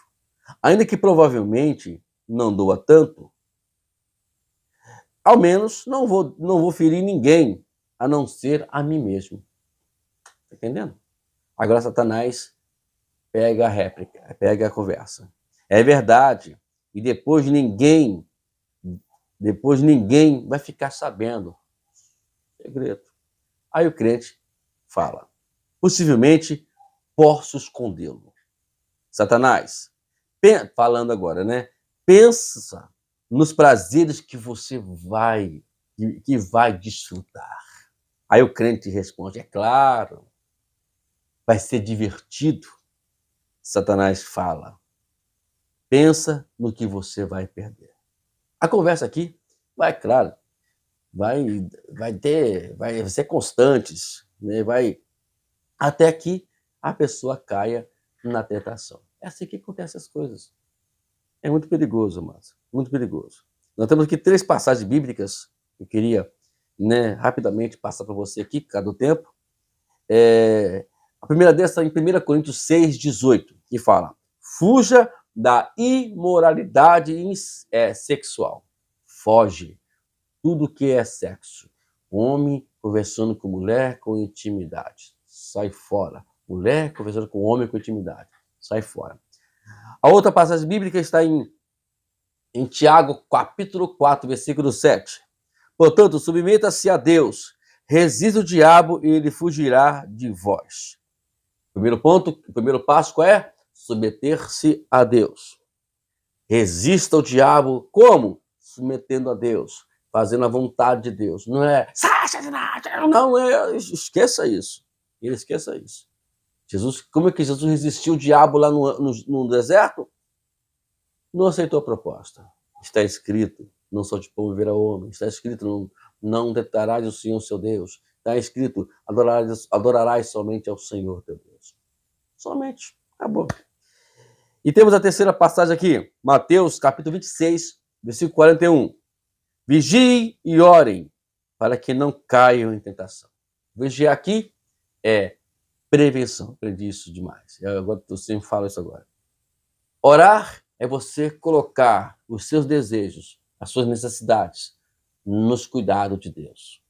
Ainda que provavelmente não doa tanto, ao menos não vou ferir ninguém, a não ser a mim mesmo. Tá entendendo? Agora Satanás pega a réplica, pega a conversa. É verdade. E depois ninguém vai ficar sabendo. Segredo. Aí o crente fala, possivelmente posso escondê-lo. Satanás, falando agora, né? Pensa nos prazeres que você vai desfrutar. Aí o crente responde, é claro, vai ser divertido. Satanás fala, pensa no que você vai perder. A conversa aqui vai ser constantes, né? Até que a pessoa caia na tentação. É assim que acontecem as coisas. É muito perigoso, mas muito perigoso. Nós temos aqui 3 passagens bíblicas que eu queria, né, rapidamente passar para você aqui, cada tempo. A primeira delas está em 1 Coríntios 6,18, que fala, fuja da imoralidade sexual. Foge. Tudo que é sexo. Homem conversando com mulher com intimidade. Sai fora. Mulher conversando com homem com intimidade. Sai fora. A outra passagem bíblica está em Tiago, capítulo 4, versículo 7. Portanto, submeta-se a Deus. Resista o diabo e ele fugirá de vós. O primeiro passo qual é? Submeter-se a Deus. Resista ao diabo. Como? Submetendo a Deus. Fazendo a vontade de Deus. Não é, não é, esqueça isso. Ele esqueça isso. Como é que Jesus resistiu o diabo lá no deserto? Não aceitou a proposta. Está escrito, não só de pão viverá o homem. Está escrito, não tentarás o Senhor seu Deus. Está escrito, adorarás somente ao Senhor teu Deus. Somente. Acabou. E temos a terceira passagem aqui. Mateus, capítulo 26, versículo 41. Vigiem e orem, para que não caiam em tentação. Vigiar aqui é prevenção. Aprendi isso demais. Eu sempre falo isso agora. Orar é você colocar os seus desejos, as suas necessidades, nos cuidados de Deus.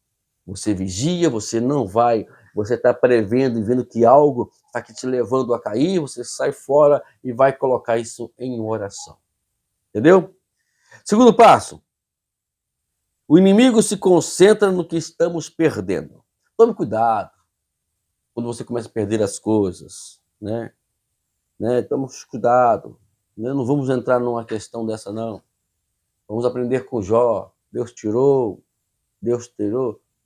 Você vigia, você não vai você está prevendo e vendo que algo está aqui te levando a cair, você sai fora e vai colocar isso em oração. Entendeu? Segundo passo, o inimigo se concentra no que estamos perdendo. Tome cuidado quando você começa a perder as coisas, né? Tome cuidado, né? Não vamos entrar numa questão dessa, não. Vamos aprender com Jó. Deus tirou,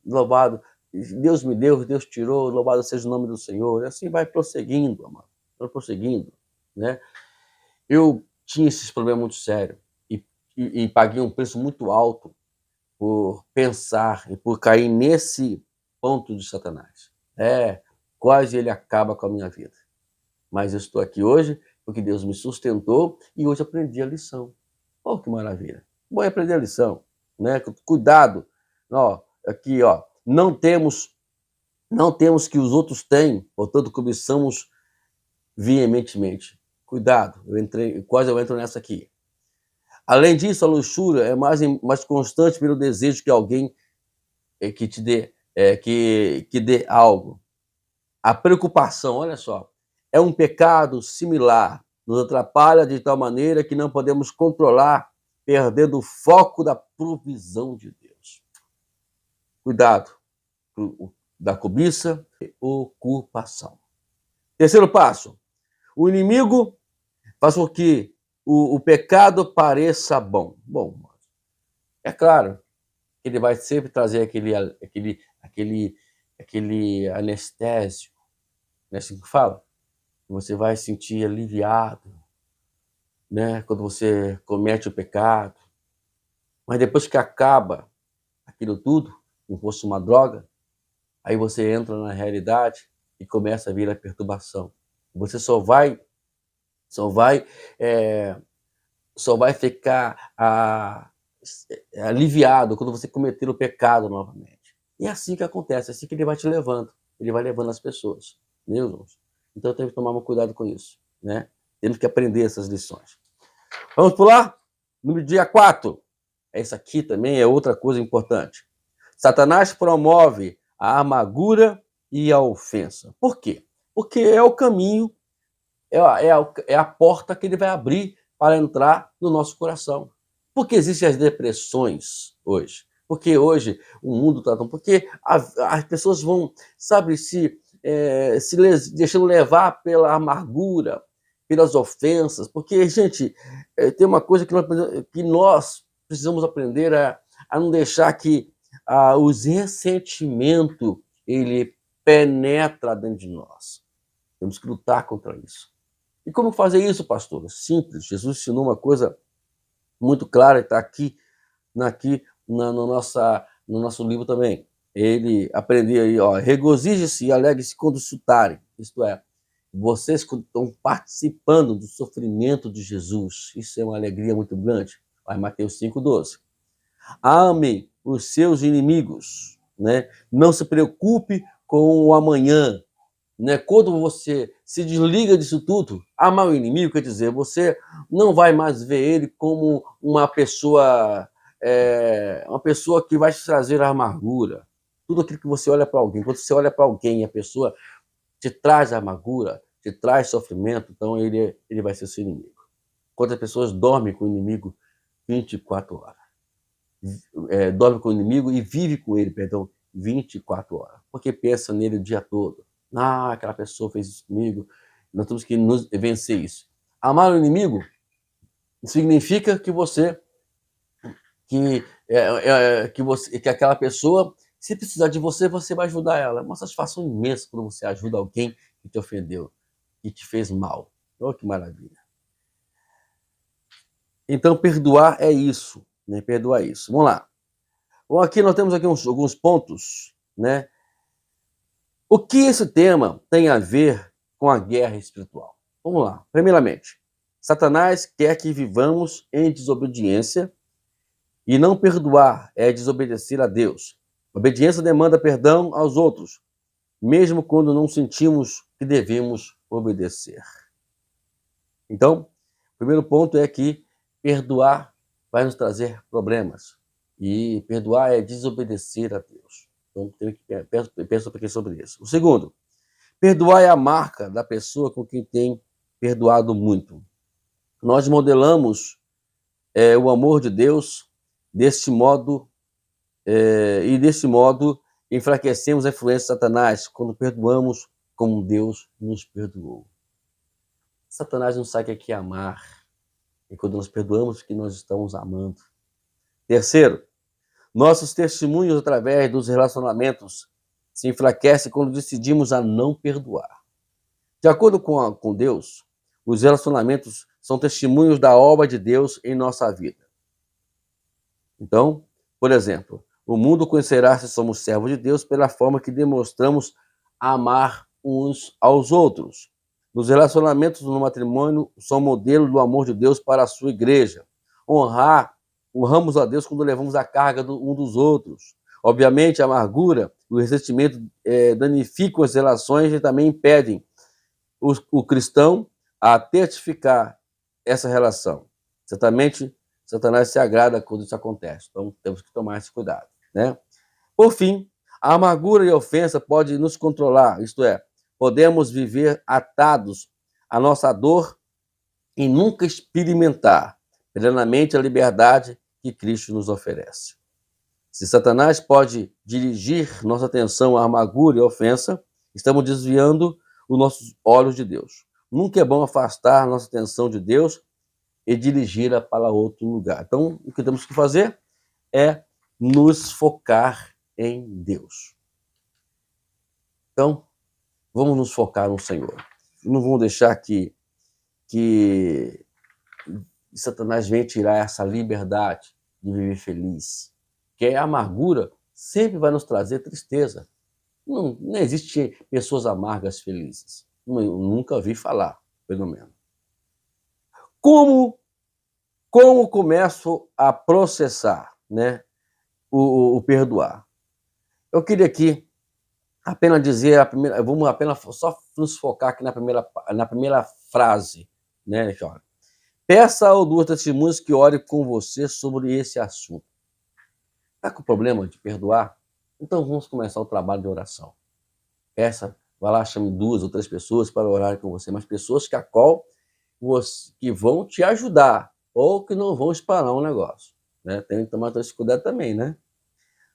louvado. Deus me deu, Deus tirou, louvado seja o nome do Senhor. E assim vai prosseguindo, amado. Vai prosseguindo, né? Eu tinha esses problemas muito sérios e paguei um preço muito alto por pensar e por cair nesse ponto de Satanás. Quase ele acaba com a minha vida. Mas eu estou aqui hoje porque Deus me sustentou e hoje aprendi a lição. Oh, que maravilha. Bom, aprender a lição, né? Cuidado. Aqui, não temos que os outros têm, portanto, cobiçamos veementemente. Cuidado, quase eu entro nessa aqui. Além disso, a luxúria é mais constante pelo desejo que alguém que te dê, que dê algo. A preocupação, olha só, é um pecado similar, nos atrapalha de tal maneira que não podemos controlar, perdendo o foco da provisão de Deus. Cuidado da cobiça e ocupação. Terceiro passo, o inimigo faz com que o pecado pareça bom. Bom, é claro, ele vai sempre trazer aquele anestésico, não é assim que fala? Você vai sentir aliviado, né? Quando você comete o pecado. Mas depois que acaba aquilo tudo, como fosse uma droga, aí você entra na realidade e começa a vir a perturbação. Você só vai ficar aliviado quando você cometer o pecado novamente. E é assim que acontece, é assim que ele vai te levando. Ele vai levando as pessoas, meu Deus. Então temos que tomar um cuidado com isso, né? Temos que aprender essas lições. Vamos pular? No dia 4. Essa aqui também é outra coisa importante. Satanás promove a amargura e a ofensa. Por quê? Porque é o caminho, é a porta que ele vai abrir para entrar no nosso coração. Por que existem as depressões hoje? Porque hoje o mundo está tão... Porque as pessoas vão, sabe, se deixando levar pela amargura, pelas ofensas. Porque, gente, tem uma coisa que nós precisamos aprender a não deixar que os ressentimentos ele penetra dentro de nós. Temos que lutar contra isso. E como fazer isso, pastor? Simples. Jesus ensinou uma coisa muito clara, está aqui no nosso livro também. Ele aprendeu aí, regozije-se e alegre-se quando chutarem. Isto é, vocês estão participando do sofrimento de Jesus. Isso é uma alegria muito grande. Vai Mateus 5,12. Amem os seus inimigos, né? Não se preocupe com o amanhã, né? Quando você se desliga disso tudo, amar o inimigo quer dizer, você não vai mais ver ele como uma pessoa que vai te trazer amargura. Tudo aquilo que você olha para alguém, quando você olha para alguém, a pessoa te traz amargura, te traz sofrimento, então ele vai ser seu inimigo. Quantas pessoas dormem com o inimigo 24 horas? Dorme com o inimigo e vive com ele, 24 horas. Porque pensa nele o dia todo. Aquela pessoa fez isso comigo. Nós temos que vencer isso. Amar o inimigo significa que que aquela pessoa, se precisar de você, você vai ajudar ela. É uma satisfação imensa quando você ajuda alguém que te ofendeu, que te fez mal. Oh, que maravilha. Então, perdoar é isso. Né? Perdoar isso. Vamos lá. Bom, aqui nós temos aqui alguns pontos, né? O que esse tema tem a ver com a guerra espiritual? Vamos lá. Primeiramente, Satanás quer que vivamos em desobediência e não perdoar é desobedecer a Deus. Obediência demanda perdão aos outros, mesmo quando não sentimos que devemos obedecer. Então, o primeiro ponto é que perdoar vai nos trazer problemas. E perdoar é desobedecer a Deus. Então, penso um pouquinho sobre isso. O segundo, perdoar é a marca da pessoa com quem tem perdoado muito. Nós modelamos o amor de Deus deste modo, e desse modo enfraquecemos a influência de Satanás quando perdoamos como Deus nos perdoou. Satanás não sabe o que é amar, e quando nós perdoamos que nós estamos amando. Terceiro, nossos testemunhos através dos relacionamentos se enfraquecem quando decidimos a não perdoar. De acordo com Deus, os relacionamentos são testemunhos da obra de Deus em nossa vida. Então, por exemplo, o mundo conhecerá se somos servos de Deus pela forma que demonstramos amar uns aos outros. Os relacionamentos no matrimônio são modelo do amor de Deus para a sua igreja. Honramos a Deus quando levamos a carga um dos outros. Obviamente, a amargura e o ressentimento danificam as relações e também impedem o cristão a testificar essa relação. Certamente, Satanás se agrada quando isso acontece. Então, temos que tomar esse cuidado, né? Por fim, a amargura e a ofensa podem nos controlar, isto é, podemos viver atados à nossa dor e nunca experimentar plenamente a liberdade que Cristo nos oferece. Se Satanás pode dirigir nossa atenção à amargura e à ofensa, estamos desviando os nossos olhos de Deus. Nunca é bom afastar nossa atenção de Deus e dirigi-la para outro lugar. Então, o que temos que fazer é nos focar em Deus. Então, vamos nos focar no Senhor. Não vamos deixar que Satanás venha tirar essa liberdade de viver feliz. Porque a amargura sempre vai nos trazer tristeza. Não existe pessoas amargas felizes. Eu nunca ouvi falar, pelo menos. Como começo a processar, né, o perdoar? Eu queria aqui apenas dizer vamos apenas só nos focar aqui na primeira frase, né? Peça ao duas testemunhas que ore com você sobre esse assunto. Está com problema de perdoar? Então vamos começar o trabalho de oração. Vai lá, chame 2 ou 3 pessoas para orar com você, mas pessoas que vão te ajudar ou que não vão espanar um negócio, né? Tem que tomar esse cuidado também, né?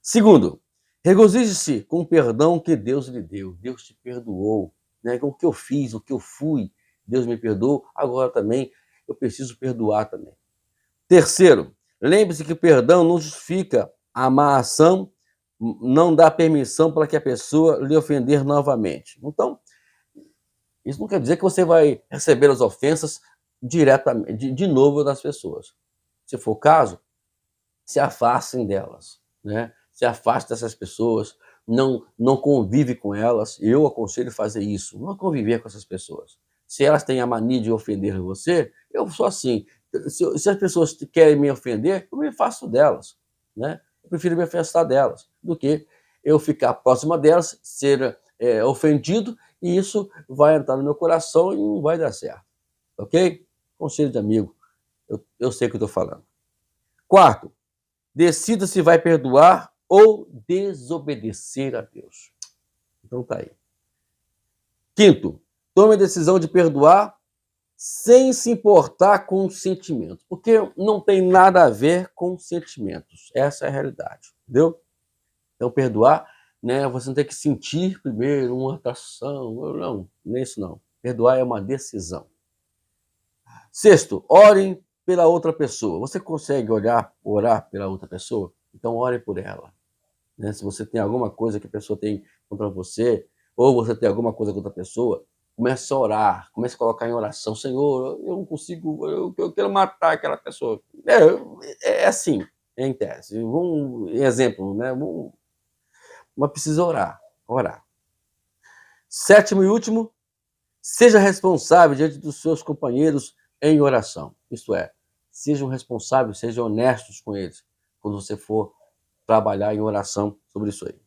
Segundo, regozije-se com o perdão que Deus lhe deu. Deus te perdoou, né? Com o que eu fiz, o que eu fui, Deus me perdoou. Agora também eu preciso perdoar também. Terceiro, lembre-se que o perdão não justifica a má ação, não dá permissão para que a pessoa lhe ofender novamente. Então, isso não quer dizer que você vai receber as ofensas diretamente, de novo das pessoas. Se for o caso, se afastem delas, né? Se afaste dessas pessoas, não convive com elas. Eu aconselho fazer isso, não conviver com essas pessoas. Se elas têm a mania de ofender você, eu sou assim. Se as pessoas querem me ofender, eu me afasto delas, né? Eu prefiro me afastar delas do que eu ficar próxima delas, ser ofendido, e isso vai entrar no meu coração e não vai dar certo, ok? Conselho de amigo, eu sei o que eu estou falando. Quarto, decida se vai perdoar ou desobedecer a Deus. Então tá aí. Quinto, tome a decisão de perdoar sem se importar com os sentimentos, porque não tem nada a ver com sentimentos. Essa é a realidade, entendeu? Então perdoar, né? Você não tem que sentir primeiro uma atração, não é isso não. Perdoar é uma decisão. Sexto, orem pela outra pessoa. Você consegue orar pela outra pessoa? Então ore por ela, né? Se você tem alguma coisa que a pessoa tem contra você, ou você tem alguma coisa contra a pessoa, comece a orar, comece a colocar em oração. Senhor, eu não consigo, eu quero matar aquela pessoa. É assim, em tese. Exemplo, né? Mas precisa orar. Sétimo e último, seja responsável diante dos seus companheiros em oração. Isto é, sejam responsáveis, sejam honestos com eles, quando você for trabalhar em oração sobre isso aí.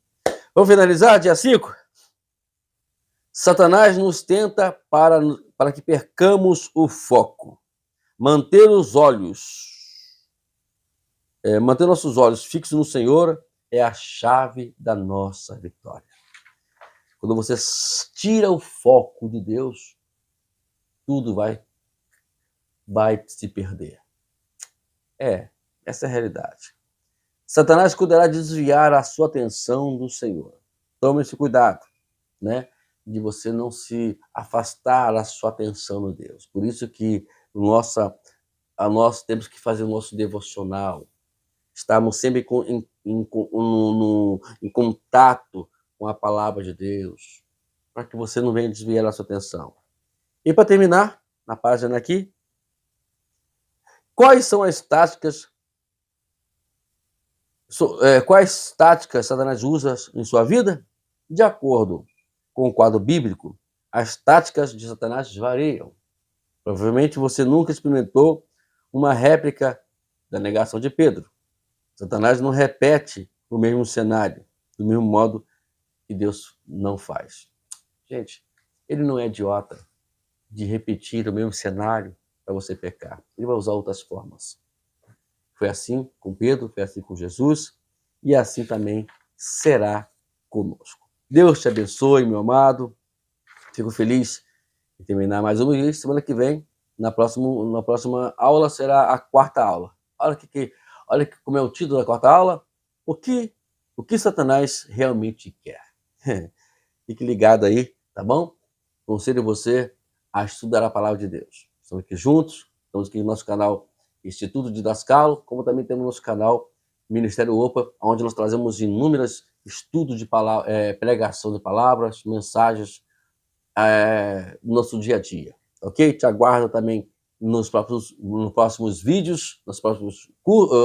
Vamos finalizar, dia 5? Satanás nos tenta para que percamos o foco. Manter nossos olhos fixos no Senhor é a chave da nossa vitória. Quando você tira o foco de Deus, tudo vai se perder. Essa é a realidade. Satanás cuidará de desviar a sua atenção do Senhor. Tome esse cuidado, né? De você não se afastar a sua atenção no Deus. Por isso que nós temos que fazer o nosso devocional. Estamos sempre em contato com a palavra de Deus, para que você não venha desviar a sua atenção. E para terminar, na página aqui, quais são as táticas quais táticas Satanás usa em sua vida? De acordo com o quadro bíblico, as táticas de Satanás variam. Provavelmente você nunca experimentou uma réplica da negação de Pedro. Satanás não repete o mesmo cenário, do mesmo modo que Deus não faz. Gente, ele não é idiota de repetir o mesmo cenário para você pecar. Ele vai usar outras formas. Foi assim com Pedro, foi assim com Jesus, e assim também será conosco. Deus te abençoe, meu amado. Fico feliz em terminar mais uma vez. Semana que vem, na próxima aula, será a quarta aula. Olha como é o título da quarta aula. O que Satanás realmente quer. Fique ligado aí, tá bom? Conselho você a estudar a palavra de Deus. Estamos aqui juntos, estamos aqui no nosso canal Instituto Didascalo, como também temos nosso canal Ministério OPA, onde nós trazemos inúmeros estudos de pregação de palavras, mensagens no nosso dia a dia, ok? Te aguardo também nos próximos vídeos, nas próximas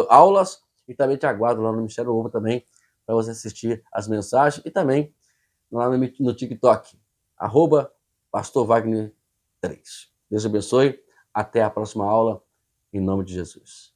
aulas, e também te aguardo lá no Ministério OPA também, para você assistir as mensagens, e também lá no TikTok, @PastorWagner3. Deus abençoe, até a próxima aula, em nome de Jesus.